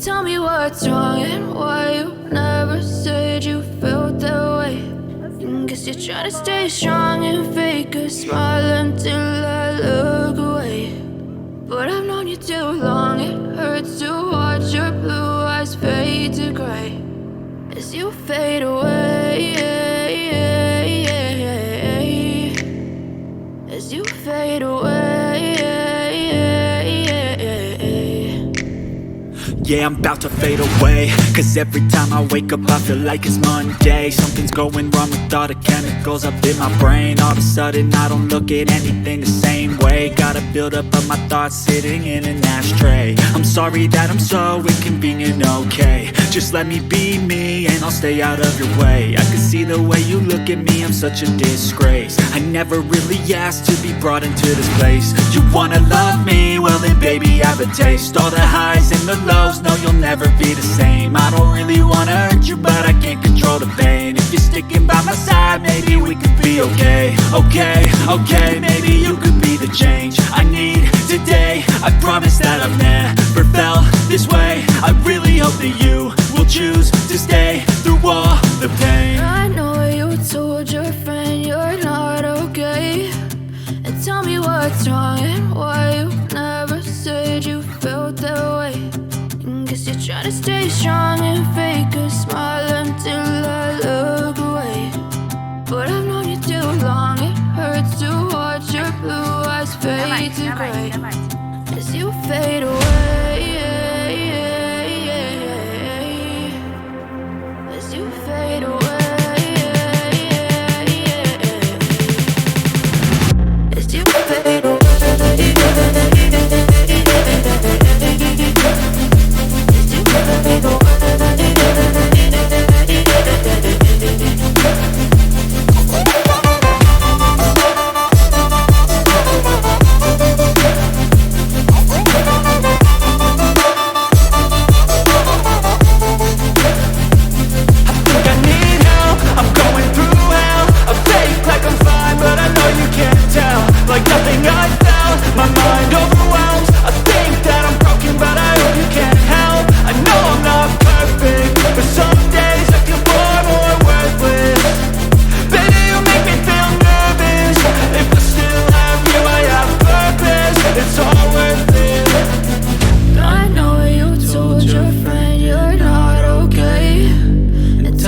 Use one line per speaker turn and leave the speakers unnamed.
Tell me what's wrong and why you never said you felt that way. Guess you're trying to stay strong and fake a smile until I look away. But I've known you too long, it hurts to watch your blue eyes fade to gray as you fade away, as you fade away.
Yeah, I'm about to fade away, cause every time I wake up I feel like it's Monday. Something's going wrong with all the chemicals up in my brain. All of a sudden I don't look at anything the same way. Got a buildup of my thoughts sitting in an ashtray. I'm sorry that I'm so inconvenient, okay. Just let me be me and I'll stay out of your way. I can see the way you look at me, I'm such a disgrace. I never really asked to be brought into this place. You wanna love me? Well then baby have a taste. All the highs and the lows, no, you'll never be the same. I don't really wanna hurt you, but I can't control the pain. If you're sticking by my side, maybe we could be okay. Okay, maybe you could be the change I need today. I promise that I've never felt this way. I really hope that you will choose to stay through all the pain.
I know you told your friend you're not okay, and tell me what's wrong and why you never said you felt that way. Guess you're trying to stay strong and fake a smile until I look away. But I've known you too long, it hurts to watch your blue eyes fade to gray as you fade away.